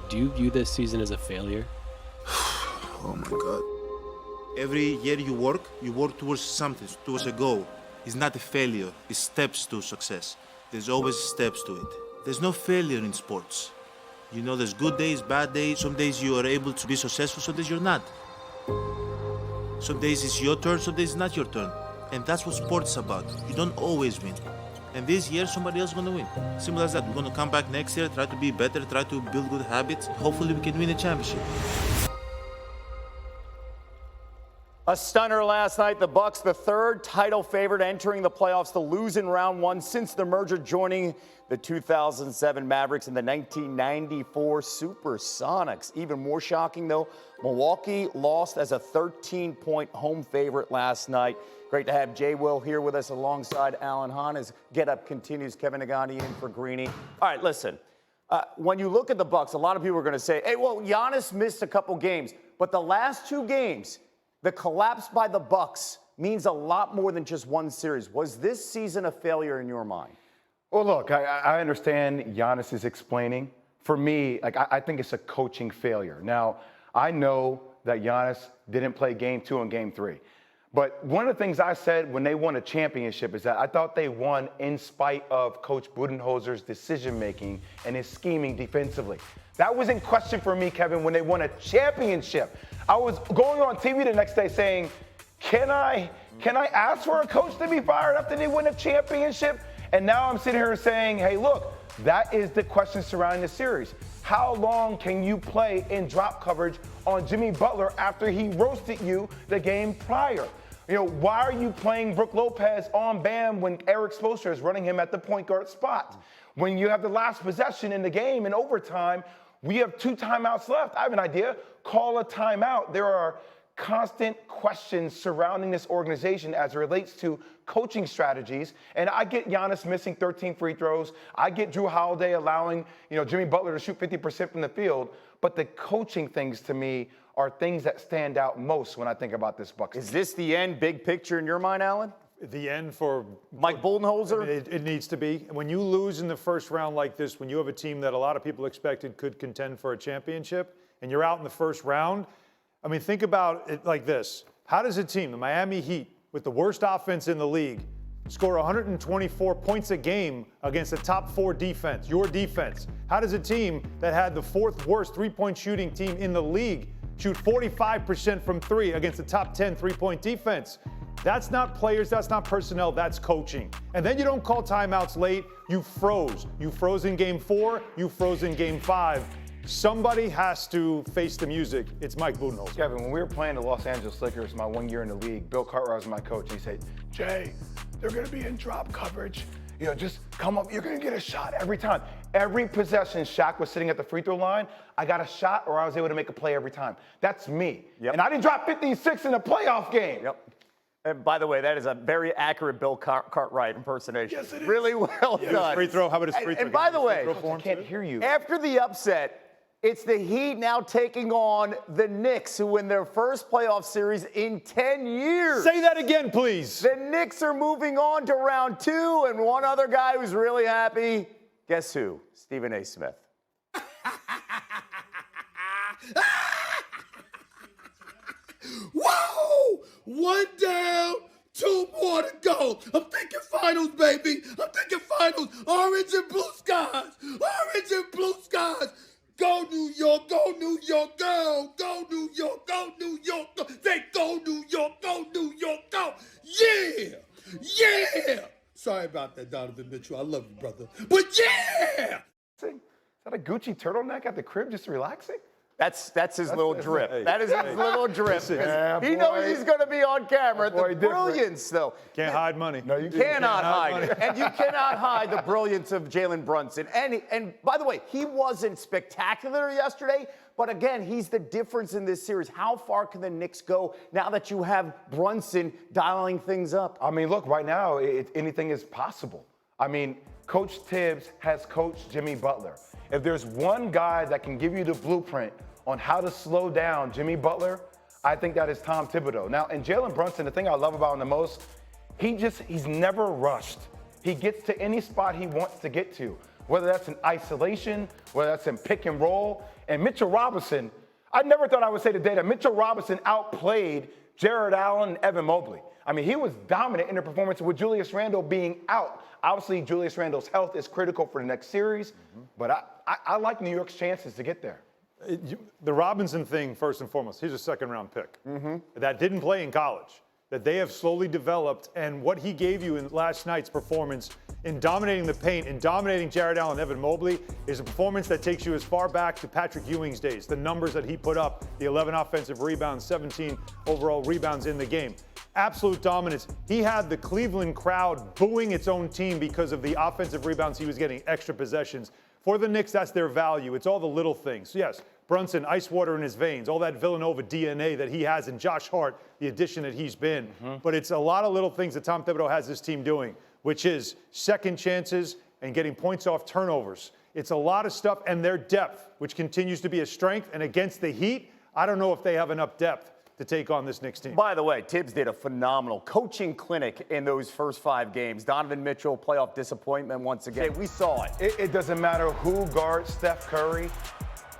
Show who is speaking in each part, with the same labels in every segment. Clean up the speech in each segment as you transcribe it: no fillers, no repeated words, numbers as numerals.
Speaker 1: Do you view this season as a failure?
Speaker 2: Oh my God. Every year you work towards something, towards a goal. It's not a failure, it's steps to success. There's always steps to it. There's no failure in sports. You know, there's good days, bad days. Some days you are able to be successful, some days you're not. Some days it's your turn, some days it's not your turn. And that's what sports is about. You don't always win. And this year, somebody else is gonna win. Simple as that. We're gonna come back next year, try to be better, try to build good habits. Hopefully we can win a championship.
Speaker 3: A stunner last night. The Bucks, the third title favorite entering the playoffs, to lose in round one since the merger, joining the 2007 Mavericks and the 1994 Supersonics. Even more shocking, though, Milwaukee lost as a 13-point home favorite last night. Great to have JWill here with us alongside Alan Hahn as Get Up continues. Kevin Nagani in for Greeny. All right, listen. When you look at the Bucks, a lot of people are going to say, hey, well, Giannis missed a couple games. But the last two games, the collapse by the Bucks means a lot more than just one series. Was this season a failure in your mind?
Speaker 4: Well, look, I understand Giannis is explaining. For me, I think it's a coaching failure. Now, I know that Giannis didn't play game 2 and game 3. But one of the things I said when they won a championship is that I thought they won in spite of Coach Budenholzer's decision-making and his scheming defensively. That was in question for me, Kevin, when they won a championship. I was going on TV the next day saying, can I ask for a coach to be fired after they win a championship? And now I'm sitting here saying, hey, look, that is the question surrounding the series. How long can you play in drop coverage on Jimmy Butler after he roasted you the game prior? You know, why are you playing Brook Lopez on Bam when Eric Spoelstra is running him at the point guard spot? When you have the last possession in the game in overtime, we have 2 timeouts left. I have an idea. Call a timeout. There are constant questions surrounding this organization as it relates to coaching strategies. And I get Giannis missing 13 free throws. I get Drew Holiday allowing, Jimmy Butler to shoot 50% from the field. But the coaching things to me are things that stand out most when I think about this Bucks team.
Speaker 3: Is this the end, big picture in your mind, Alan?
Speaker 5: The end for
Speaker 3: Mike Budenholzer?
Speaker 5: I mean, it needs to be. When you lose in the first round like this, when you have a team that a lot of people expected could contend for a championship, and you're out in the first round, I mean, think about it like this. How does a team, the Miami Heat, with the worst offense in the league, score 124 points a game against a top 4 defense, your defense? How does a team that had the 4th worst three-point shooting team in the league shoot 45% from 3 against the top 10 three-point defense? That's not players, that's not personnel, that's coaching. And then you don't call timeouts late, you froze. You froze in game 4, you froze in game 5. Somebody has to face the music. It's Mike Budenholzer.
Speaker 4: Kevin, when we were playing the Los Angeles Lakers my 1 year in the league, Bill Cartwright was my coach. He said, Jay, they're going to be in drop coverage. Just come up. You're going to get a shot every time. Every possession, Shaq was sitting at the free throw line. I got a shot or I was able to make a play every time. That's me.
Speaker 3: Yep.
Speaker 4: And I didn't drop 56 in a playoff game.
Speaker 3: Yep. And by the way, that is a very accurate Bill Cartwright impersonation.
Speaker 4: Yes, it is.
Speaker 3: Really well done.
Speaker 5: Free throw, how about his free throw?
Speaker 3: And by the way,
Speaker 4: I can't hear you.
Speaker 3: After the upset, it's the Heat now taking on the Knicks, who win their first playoff series in 10 years.
Speaker 5: Say that again, please.
Speaker 3: The Knicks are moving on to round 2, and one other guy who's really happy, guess who? Stephen A. Smith.
Speaker 6: Whoa! 1 down, 2 more to go. I'm thinking finals, baby. I'm thinking finals. Orange and blue skies. Orange and blue skies. Go New York, go New York, go. Go New York, go New York, go. They go New York, go New York, go. Yeah! Yeah! Sorry about that, Donovan Mitchell. I love you, brother. But yeah!
Speaker 4: Is that a Gucci turtleneck at the crib just relaxing?
Speaker 3: That's his little drip.
Speaker 5: hey,
Speaker 3: that is his little drip.
Speaker 4: Yeah,
Speaker 3: He knows
Speaker 4: boy.
Speaker 3: he's going to be on camera.
Speaker 4: Boy,
Speaker 3: The
Speaker 4: different.
Speaker 3: brilliance, though.
Speaker 5: Can't hide money.
Speaker 4: No, you
Speaker 3: Cannot hide it. And you cannot hide the brilliance of Jalen Brunson. And by the way, he wasn't spectacular yesterday, but again, he's the difference in this series. How far can the Knicks go now that you have Brunson dialing things up?
Speaker 4: I mean, look, right now, anything is possible. I mean, Coach Tibbs has coached Jimmy Butler. If there's one guy that can give you the blueprint on how to slow down Jimmy Butler, I think that is Tom Thibodeau. Now, and Jalen Brunson, the thing I love about him the most, he's never rushed. He gets to any spot he wants to get to. whether that's in isolation, whether that's in pick and roll. And Mitchell Robinson, I never thought I would say today that Mitchell Robinson outplayed Jared Allen and Evan Mobley. I mean, he was dominant in the performance with Julius Randle being out. Obviously, Julius Randle's health is critical for the next series, but I like New York's chances to get there.
Speaker 5: The Robinson thing, first and foremost, he's a second-round pick that didn't play in college, that they have slowly developed, and what he gave you in last night's performance in dominating the paint and dominating Jared Allen and Evan Mobley is a performance that takes you as far back to Patrick Ewing's days. The numbers that he put up, the 11 offensive rebounds, 17 overall rebounds in the game. Absolute dominance. He had the Cleveland crowd booing its own team because of the offensive rebounds he was getting, extra possessions. For the Knicks, that's their value. It's all the little things. Yes, Brunson, ice water in his veins, all that Villanova DNA that he has, and Josh Hart, the addition that he's been. But it's a lot of little things that Tom Thibodeau has this team doing, which is second chances and getting points off turnovers. It's a lot of stuff, and their depth, which continues to be a strength. And against the Heat, I don't know if they have enough depth to take on this Knicks team.
Speaker 3: By the way, Tibbs did a phenomenal coaching clinic in those first 5 games. Donovan Mitchell, playoff disappointment once again. We saw it.
Speaker 4: It doesn't matter who guards Steph Curry.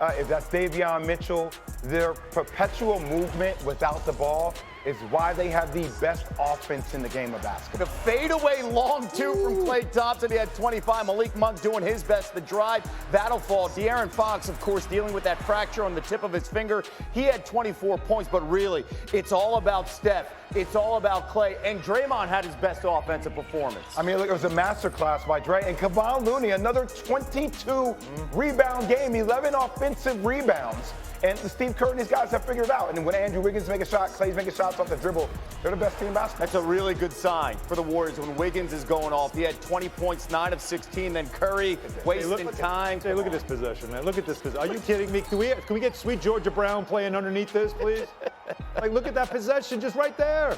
Speaker 4: If that's Davion Mitchell, their perpetual movement without the ball is why they have the best offense in the game of basketball.
Speaker 3: The fadeaway long two from Klay Thompson. He had 25. Malik Monk doing his best to drive. That'll fall. De'Aaron Fox, of course, dealing with that fracture on the tip of his finger. He had 24 points, but really, it's all about Steph. It's all about Klay. And Draymond had his best offensive performance.
Speaker 4: I mean, look, it was a masterclass by Dre. And Kevon Looney, another 22 rebound game, 11 offensive rebounds. And Steve Kerr and these guys have figured it out. And when Andrew Wiggins make a shot, Klay's making shots off the dribble, they're the best team in basketball.
Speaker 3: That's a really good sign for the Warriors when Wiggins is going off. He had 20 points, 9 of 16. Then Curry wasting time.
Speaker 5: Look at this possession, man. Look at this possession. Are you kidding me? Can we get sweet Georgia Brown playing underneath this, please? Like, look at that possession just right there.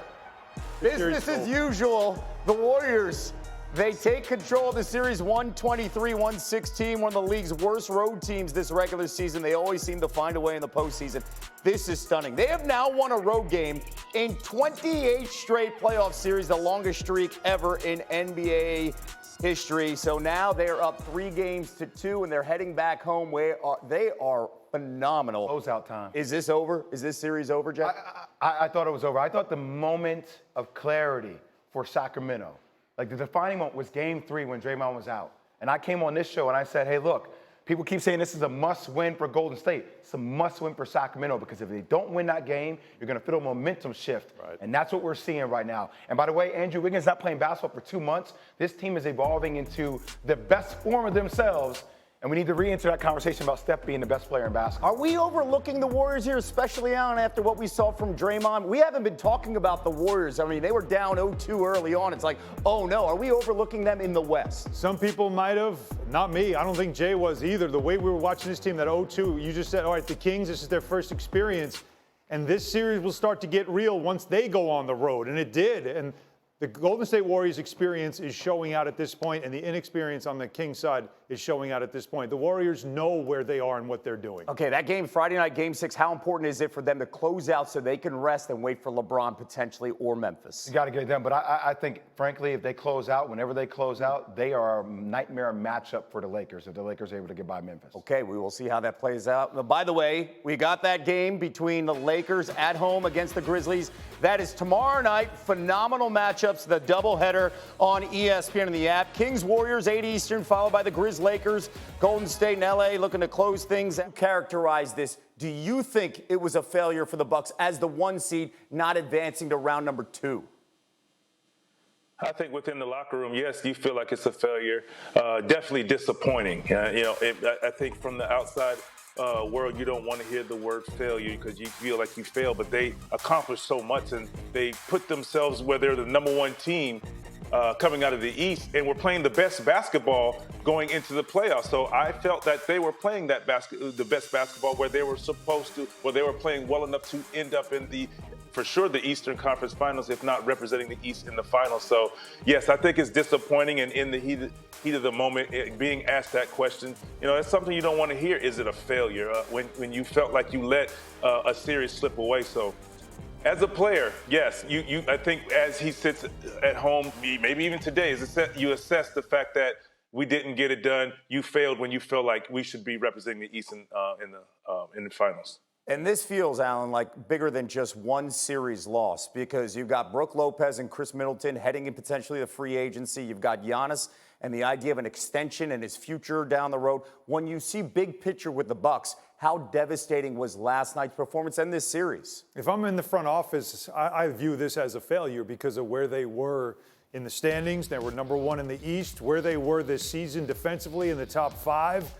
Speaker 3: Business as usual. The Warriors, they take control of the series 123-116, one of the league's worst road teams this regular season. They always seem to find a way in the postseason. This is stunning. They have now won a road game in 28 straight playoff series, the longest streak ever in NBA history. So now they're up 3-2, and they're heading back home where they are phenomenal.
Speaker 4: Closeout time.
Speaker 3: Is this over? Is this series over, Jeff?
Speaker 4: I thought it was over. I thought the moment of clarity for Sacramento, like the defining moment, was Game 3 when Draymond was out. And I came on this show and I said, hey, look, people keep saying this is a must-win for Golden State. It's a must-win for Sacramento because if they don't win that game, you're going to feel a momentum shift. Right. And that's what we're seeing right now. And by the way, Andrew Wiggins not playing basketball for 2 months. This team is evolving into the best form of themselves. And we need to re-enter that conversation about Steph being the best player in basketball.
Speaker 3: Are we overlooking the Warriors here, especially Allen, after what we saw from Draymond? We haven't been talking about the Warriors. I mean, they were down 0-2 early on. It's like, oh no, are we overlooking them in the West?
Speaker 5: Some people might have, not me. I don't think Jay was either. The way we were watching this team, that 0-2, you just said, all right, the Kings, this is their first experience. And this series will start to get real once they go on the road. And it did. And the Golden State Warriors experience is showing out at this point, and the inexperience on the Kings side is showing out at this point. The Warriors know where they are and what they're doing.
Speaker 3: Okay, that game, Friday night, Game 6, how important is it for them to close out so they can rest and wait for LeBron potentially or Memphis?
Speaker 4: You got to get it done. But I think, frankly, if they close out, whenever they close out, they are a nightmare matchup for the Lakers if the Lakers are able to get by Memphis.
Speaker 3: Okay, we will see how that plays out. By the way, we got that game between the Lakers at home against the Grizzlies. That is tomorrow night. Phenomenal matchups, the doubleheader on ESPN and the app. Kings Warriors, 8 Eastern, followed by the Grizz Lakers. Golden State and LA looking to close things. Characterize this. Do you think it was a failure for the Bucks as the 1 seed not advancing to round number 2?
Speaker 7: I think within the locker room, yes, you feel like it's a failure. Definitely disappointing. I think from the outside world, you don't want to hear the word failure because you feel like you failed, but they accomplished so much and they put themselves where they're the number 1 team coming out of the East, and we're playing the best basketball going into the playoffs. So I felt that they were playing the best basketball where they were supposed to, where they were playing well enough to end up in for sure the Eastern Conference Finals, if not representing the East in the finals. So yes, I think it's disappointing, and in the heat of the moment, being asked that question, it's something you don't want to hear. Is it a failure when you felt like you let a series slip away? So as a player, yes, I think as he sits at home, maybe even today, you assess the fact that We didn't get it done. You failed when you felt like we should be representing the East in the finals.
Speaker 3: And this feels, Alan, like bigger than just one series loss because you've got Brook Lopez and Chris Middleton heading in potentially the free agency. You've got Giannis and the idea of an extension and his future down the road. When you see big picture with the Bucks, how devastating was last night's performance and this series?
Speaker 5: If I'm in the front office, I view this as a failure because of where they were in the standings. They were number one in the East, where they were this season defensively in the top 5.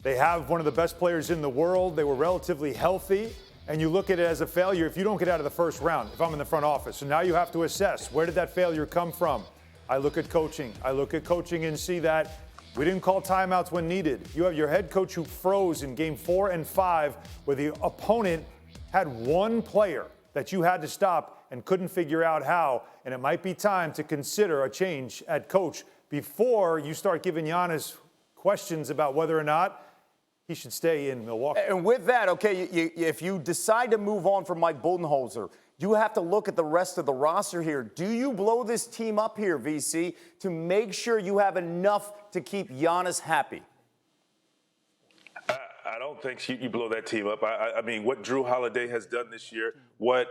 Speaker 5: They have one of the best players in the world. They were relatively healthy. And you look at it as a failure if you don't get out of the first round, if I'm in the front office. So now you have to assess, where did that failure come from? I look at coaching. I look at coaching and see that we didn't call timeouts when needed. You have your head coach who froze in game 4 and 5 where the opponent had one player that you had to stop and couldn't figure out how. And it might be time to consider a change at coach before you start giving Giannis questions about whether or not he should stay in Milwaukee.
Speaker 3: And with that, okay, if you decide to move on from Mike Budenholzer, you have to look at the rest of the roster here. Do you blow this team up here, VC, to make sure you have enough to keep Giannis happy?
Speaker 7: I don't think you blow that team up. I mean, what Drew Holiday has done this year, what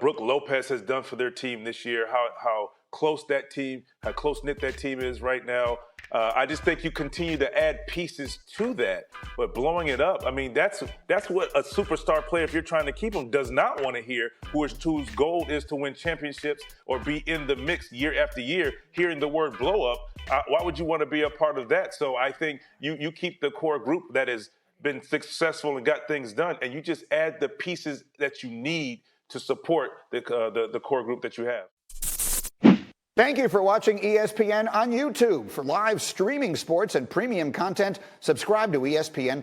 Speaker 7: Brook Lopez has done for their team this year, how close that team, how close-knit that team is right now. I just think you continue to add pieces to that. But blowing it up, I mean, that's what a superstar player, if you're trying to keep him, does not want to hear, whose goal is to win championships or be in the mix year after year. Hearing the word blow up, why would you want to be a part of that? So I think you keep the core group that has been successful and got things done, and you just add the pieces that you need to support the core group that you have.
Speaker 8: Thank you for watching ESPN on YouTube. For live streaming sports and premium content, subscribe to ESPN+.